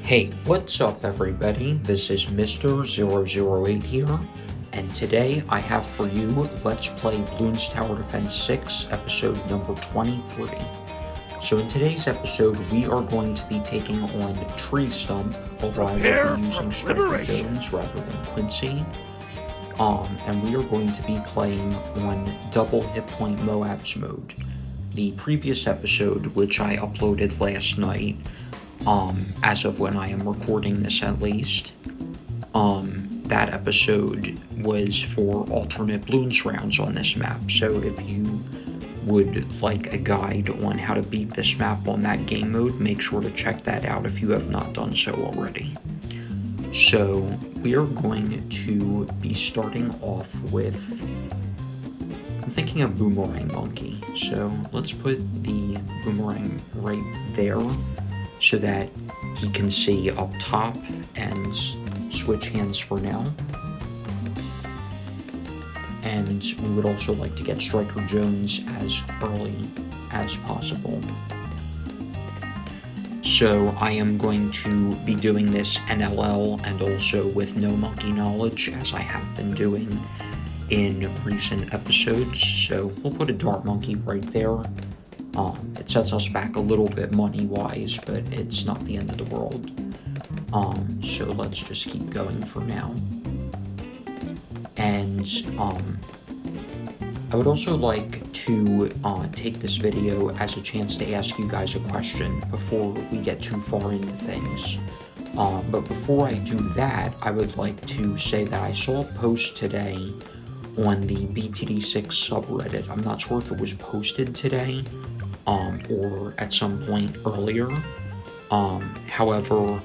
Hey, what's up everybody? This is Mr. 008 here, and today I have for you Let's Play Bloons Tower Defense 6, episode number 23. So in today's episode, we are going to be taking on Tree Stump, although I will be using Striker Jones rather than Quincy. And we are going to be playing on Double HP MOABs mode. The previous episode, which I uploaded last night, as of when I am recording this at least, that episode was for alternate Bloons rounds on this map. So if you would like a guide on how to beat this map on that game mode, make sure to check that out if you have not done so already. So we are going to be starting off with, I'm thinking of Boomerang Monkey. So let's put the Boomerang right there so that he can see up top, and switch hands for now. And we would also like to get Striker Jones as early as possible. So I am going to be doing this NLL and also with no monkey knowledge, as I have been doing in recent episodes. So we'll put a Dart Monkey right there. It sets us back a little bit money-wise, but it's not the end of the world. So let's just keep going for now. And I would also like to take this video as a chance to ask you guys a question before we get too far into things. But before I do that, I would like to say that I saw a post today on the BTD6 subreddit. I'm not sure if it was posted today, or at some point earlier. However,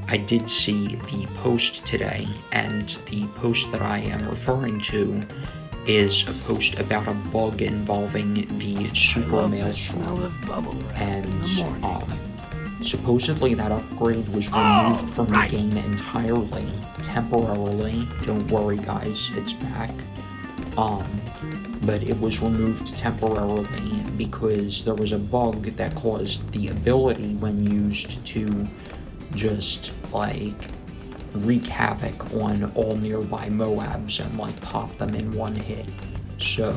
I did see the post today, and the post that I am referring to is a post about a bug involving the Super Maelstrom. And supposedly that upgrade was removed from the game entirely, temporarily. Don't worry guys, it's back. But it was removed temporarily because there was a bug that caused the ability, when used, to just, like, wreak havoc on all nearby MOABs and, like, pop them in one hit. So,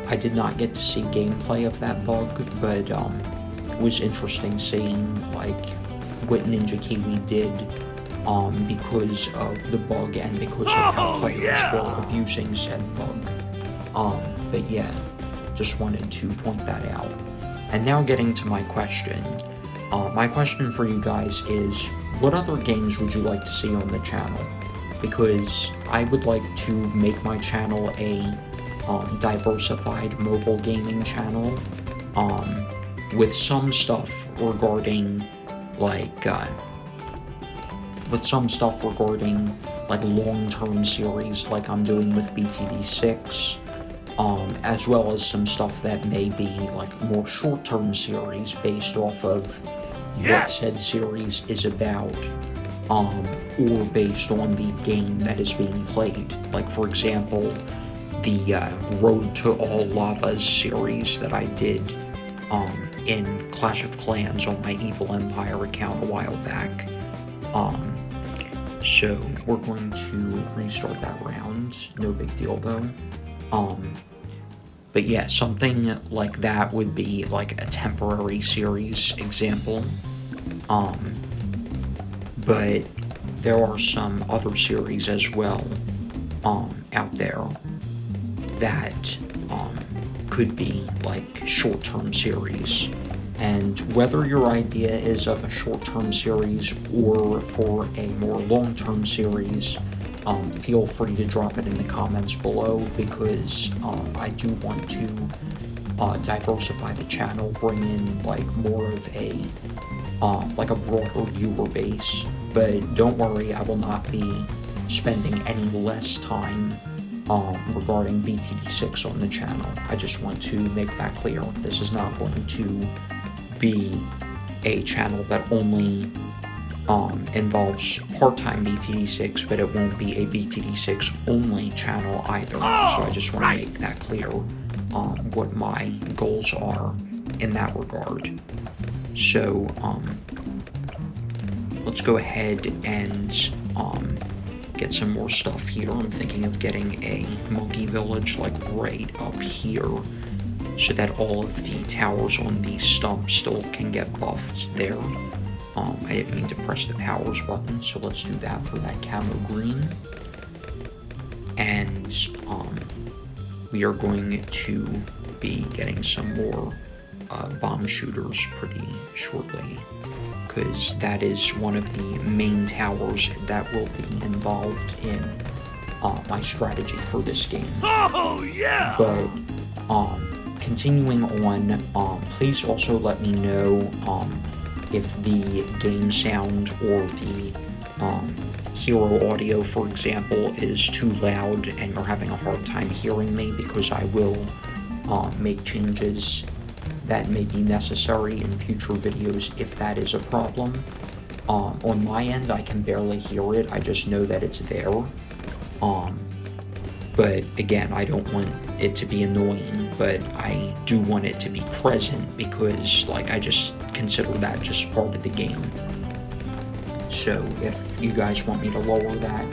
I did not get to see gameplay of that bug, but, it was interesting seeing, like, what Ninja Kiwi did, because of the bug and because of how players were abusing said bug. But yeah, just wanted to point that out. And now getting to my question. My question for you guys is, what other games would you like to see on the channel? Because I would like to make my channel a diversified mobile gaming channel, with some stuff regarding, like, long-term series like I'm doing with BTD6, as well as some stuff that may be like more short-term series based off of what said series is about, or based on the game that is being played. Like, for example, the Road to All Lavas series that I did in Clash of Clans on my Evil Empire account a while back. So we're going to restart that round, no big deal though. But yeah, something like that would be like a temporary series example. But there are some other series as well, out there that, could be like short-term series. And whether your idea is of a short-term series or for a more long-term series, feel free to drop it in the comments below, because I do want to diversify the channel, bring in like more of a like a broader viewer base. But don't worry, I will not be spending any less time regarding BTD6 on the channel. I just want to make that clear. This is not going to be a channel that only involves part-time BTD6, but it won't be a BTD6 only channel either. So I just want to make that clear, what my goals are in that regard. So let's go ahead and get some more stuff here. I'm thinking of getting a monkey village like right up here, so that all of the towers on the stump still can get buffed there. I didn't mean to press the powers button, so let's do that for that camo green. And we are going to be getting some more bomb shooters pretty shortly, because that is one of the main towers that will be involved in my strategy for this game. Oh yeah! But continuing on, please also let me know if the game sound or the hero audio, for example, is too loud and you're having a hard time hearing me, because I will make changes that may be necessary in future videos if that is a problem. On my end, I can barely hear it, I just know that it's there. But again, I don't want it to be annoying, but I do want it to be present, because like I just consider that just part of the game. So if you guys want me to lower that,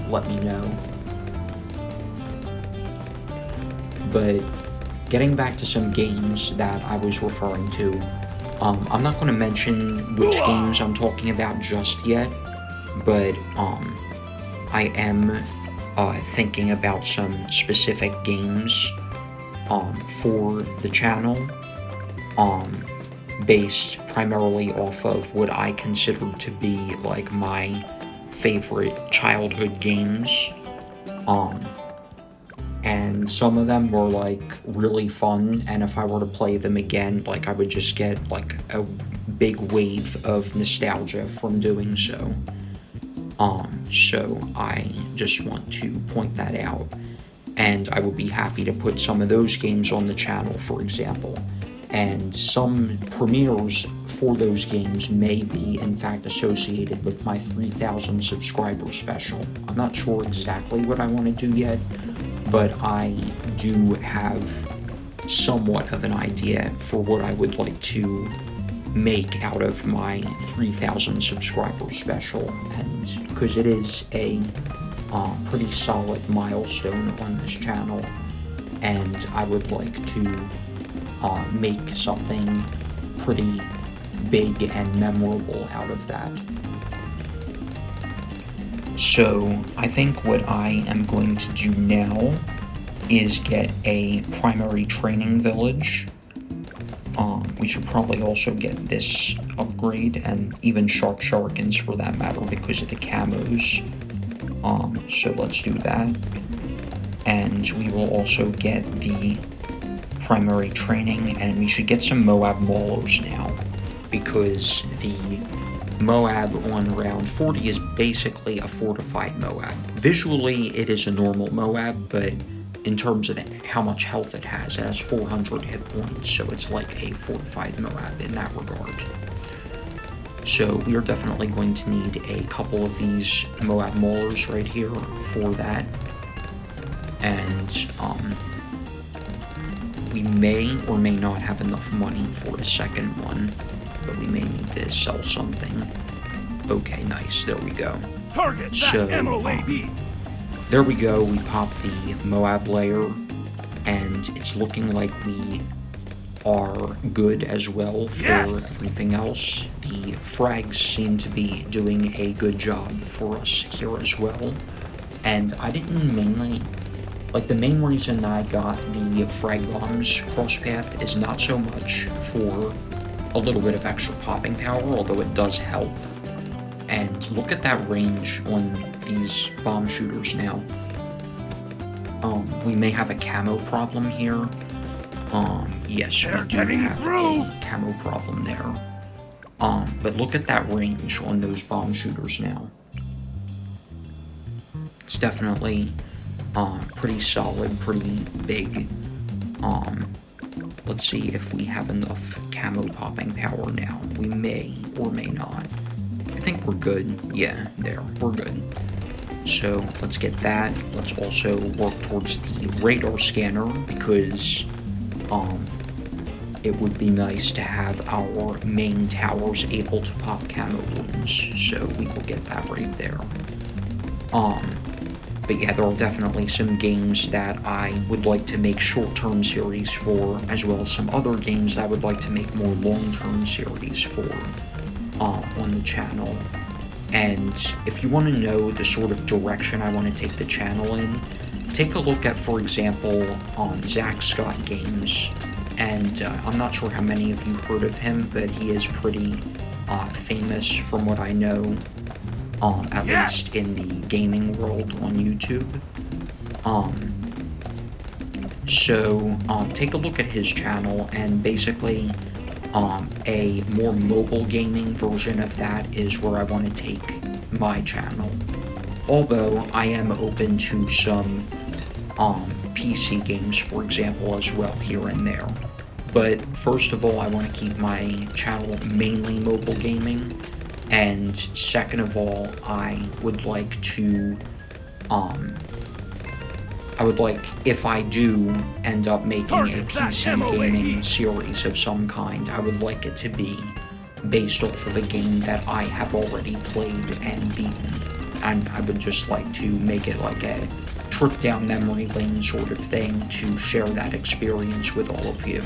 let me know. But getting back to some games that I was referring to, I'm not going to mention which games I'm talking about just yet, but I am thinking about some specific games for the channel, based primarily off of what I consider to be like my favorite childhood games. And some of them were like really fun, and if I were to play them again, like I would just get like a big wave of nostalgia from doing so. So I just want to point that out, and I would be happy to put some of those games on the channel, for example. And some premieres for those games may be in fact associated with my 3,000 subscriber special. I'm not sure exactly what I want to do yet, but I do have somewhat of an idea for what I would like to make out of my 3,000 subscriber special, and because it is a pretty solid milestone on this channel, and I would like to make something pretty big and memorable out of that. So I think what I am going to do now is get a primary training village. We should probably also get this upgrade, and even sharkins for that matter, because of the camos. So let's do that. And we will also get the primary training, and we should get some Moab maulers now, because the Moab on round 40 is basically a fortified Moab. Visually, it is a normal Moab, but in terms of how much health it has 400 hit points, so it's like a fortified Moab in that regard. So we are definitely going to need a couple of these Moab maulers right here for that. And we may or may not have enough money for a second one, but we may need to sell something. Okay, nice, there we go. Target So, that MOAB. There we go, we popped the Moab layer, and it's looking like we are good as well for everything else. The frags seem to be doing a good job for us here as well, and I didn't mainly, like the main reason I got the frag bombs cross path is not so much for a little bit of extra popping power, although it does help. And look at that range on these bomb shooters now. We may have a camo problem here. Yes, we do have a camo problem there. But look at that range on those bomb shooters now. It's definitely pretty solid, pretty big. Let's see if we have enough camo popping power now. We may or may not. I think we're good. Yeah, there, we're good. So let's get that. Let's also work towards the radar scanner, because it would be nice to have our main towers able to pop camo balloons, so we will get that right there. But yeah, there are definitely some games that I would like to make short-term series for, as well as some other games that I would like to make more long-term series for on the channel. And if you want to know the sort of direction I want to take the channel in, take a look at, for example, Zach Scott Games. And I'm not sure how many of you heard of him, but he is pretty famous from what I know, at least in the gaming world on YouTube. So take a look at his channel, and basically a more mobile gaming version of that is where I want to take my channel. Although I am open to some PC games, for example, as well, here and there. But first of all, I want to keep my channel mainly mobile gaming, and second of all, I would like to, if I do end up making a PC gaming series of some kind, I would like it to be based off of a game that I have already played and beaten. And I would just like to make it like a trip down memory lane sort of thing to share that experience with all of you.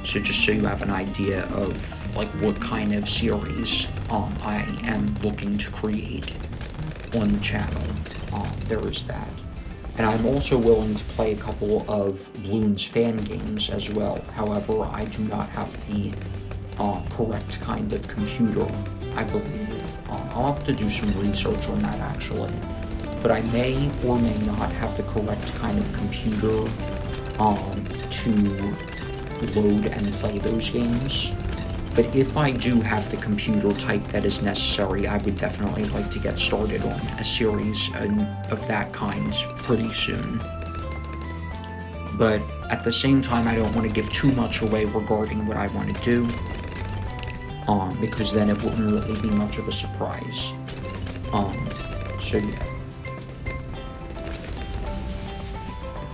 So just so you have an idea of like what kind of series I am looking to create on the channel. There is that. And I'm also willing to play a couple of Bloons fan games as well. However, I do not have the correct kind of computer, I believe. I'll have to do some research on that actually. But I may or may not have the correct kind of computer to load and play those games. But if I do have the computer type that is necessary, I would definitely like to get started on a series of that kind pretty soon. But at the same time, I don't want to give too much away regarding what I want to do, because then it wouldn't really be much of a surprise. So yeah.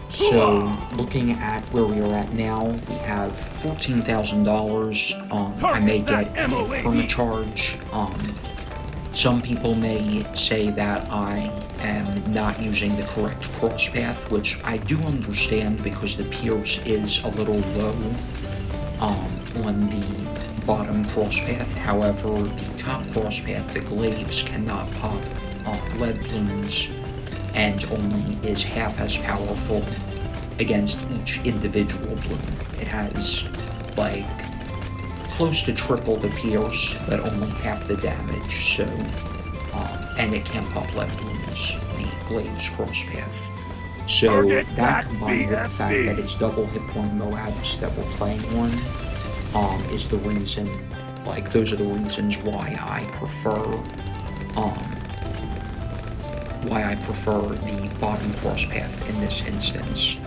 So, looking at where we are at now, we have $14,000. I may get a Perma charge. Some people may say that I am not using the correct cross path, which I do understand because the pierce is a little low on the bottom cross path. However, the top cross path, the glaives, cannot pop lead balloons and only is half as powerful against each individual balloon. It has like close to triple the pierce, but only half the damage. So, and it can pop lead balloons, the glaives cross path. So that combined with the fact that it's double hit point MOABs that we're playing on, is the reason. Like those are the reasons why I prefer the bottom cross path in this instance.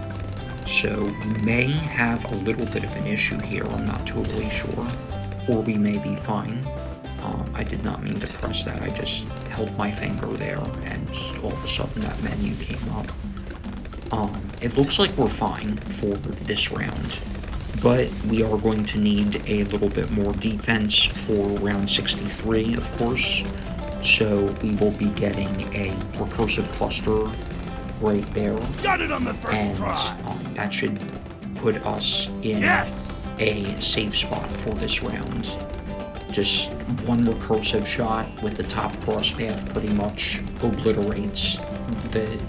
So we may have a little bit of an issue here, I'm not totally sure, or we may be fine. I did not mean to press that, I just held my finger there, and all of a sudden that menu came up. It looks like we're fine for this round, but we are going to need a little bit more defense for round 63, of course. So we will be getting a recursive cluster right there. Got it on the first try. That should put us in a safe spot for this round. Just one recursive shot with the top cross path pretty much obliterates the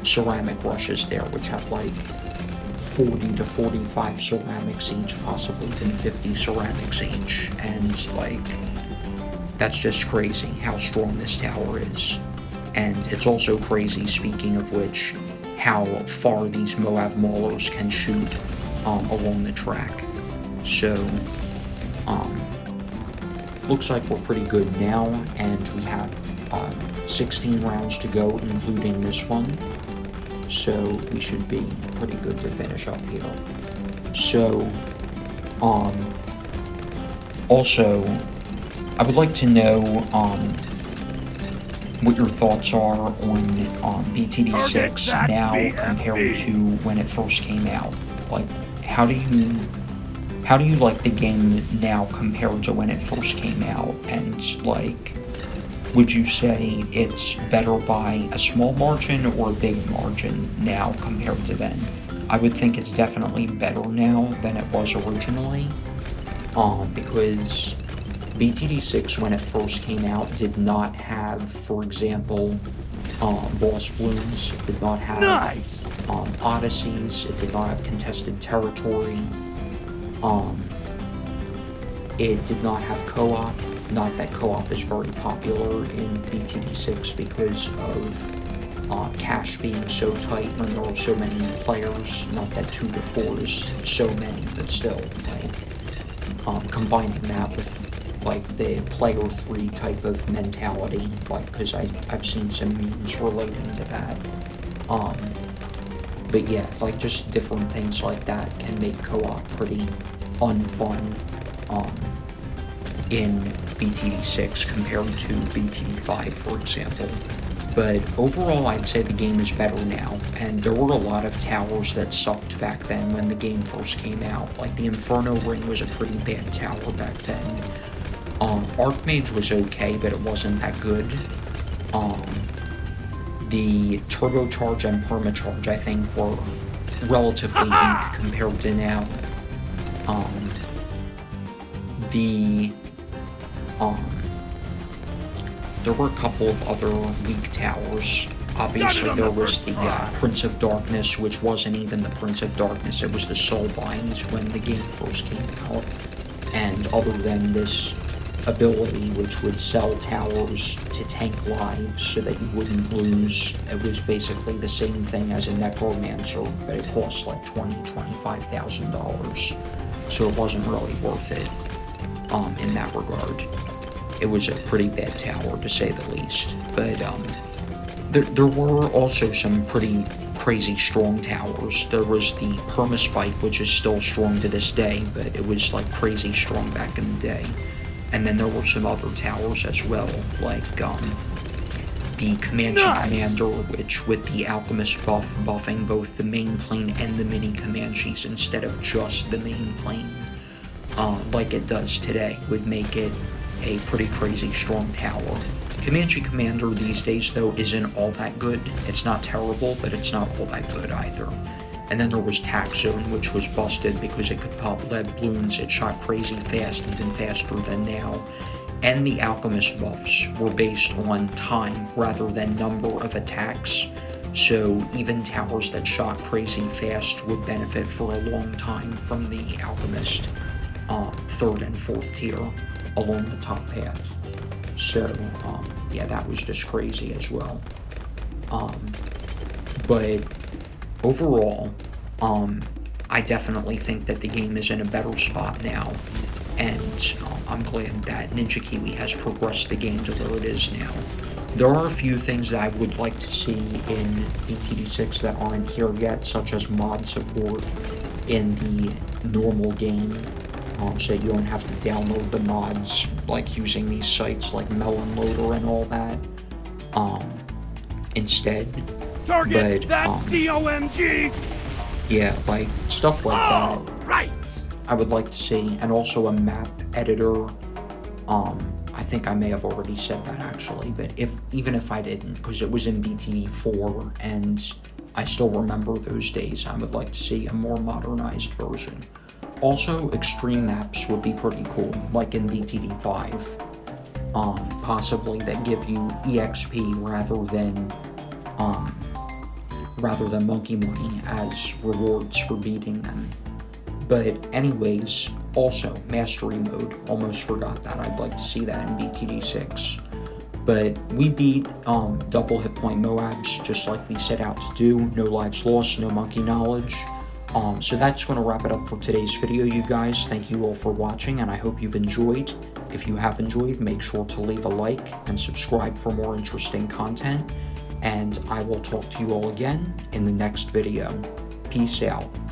ceramic rushes there, which have like 40 to 45 ceramics each, possibly even 50 ceramics each, and like that's just crazy how strong this tower is. And it's also crazy, speaking of which, how far these MOAB maulers can shoot along the track. So, looks like we're pretty good now, and we have 16 rounds to go, including this one. So we should be pretty good to finish up here. So, also, I would like to know what your thoughts are on BTD6 now compared to when it first came out. Like, how do you like the game now compared to when it first came out? And like, would you say it's better by a small margin or a big margin now compared to then? I would think it's definitely better now than it was originally, because BTD6 when it first came out did not have, for example, boss Bloons, it did not have Odysseys, it did not have contested territory, it did not have co-op. Not that co-op is very popular in BTD6 because of cash being so tight when there are so many players. Not that 2 to 4 is so many, but still, like, combining that with, like, the player 3 type of mentality, like, because I've seen some memes relating to that. But yeah, like, just different things like that can make co-op pretty unfun, in BTD6 compared to BTD5, for example. But overall, I'd say the game is better now, and there were a lot of towers that sucked back then when the game first came out. Like, the Inferno Ring was a pretty bad tower back then. Archmage was okay, but it wasn't that good. The Turbocharge and Permacharge, I think, were relatively weak compared to now. There were a couple of other weak towers. Obviously, there was the Prince of Darkness, which wasn't even the Prince of Darkness, it was the Soulbind when the game first came out. And other than this ability, which would sell towers to tank lives so that you wouldn't lose, it was basically the same thing as a Necromancer, but it cost like $25,000. So it wasn't really worth it, in that regard. It was a pretty bad tower, to say the least. But there were also some pretty crazy strong towers. There was the Perma Spike, which is still strong to this day, but it was like crazy strong back in the day. And then there were some other towers as well, like the Comanche Commander, which with the Alchemist buff, buffing both the main plane and the mini Comanches instead of just the main plane, like it does today, would make it a pretty crazy strong tower. Comanche Commander these days, though, isn't all that good. It's not terrible, but it's not all that good either. And then there was Tax Zone, which was busted because it could pop lead balloons. It shot crazy fast, even faster than now. And the Alchemist buffs were based on time rather than number of attacks. So even towers that shot crazy fast would benefit for a long time from the Alchemist 3rd and 4th tier along the top path. So, yeah, that was just crazy as well. But overall, I definitely think that the game is in a better spot now, and I'm glad that Ninja Kiwi has progressed the game to where it is now. There are a few things that I would like to see in BTD6 that aren't here yet, such as mod support in the normal game, so you don't have to download the mods, like using these sites like Melon Loader and all that, instead. Target that COMG! Yeah, like, stuff like that. Right! I would like to see, and also a map editor. I think I may have already said that actually, but even if I didn't, because it was in BTD4, and I still remember those days, I would like to see a more modernized version. Also, extreme maps would be pretty cool, like in BTD5. Possibly that give you EXP rather than monkey money as rewards for beating them. But anyways, also mastery mode, almost forgot that. I'd like to see that in BTD6. But we beat double hit point MOABs just like we set out to do. No lives lost, no monkey knowledge. So that's going to wrap it up for today's video, you guys. Thank you all for watching, and I hope you've enjoyed. If you have enjoyed, make sure to leave a like and subscribe for more interesting content. And I will talk to you all again in the next video. Peace out.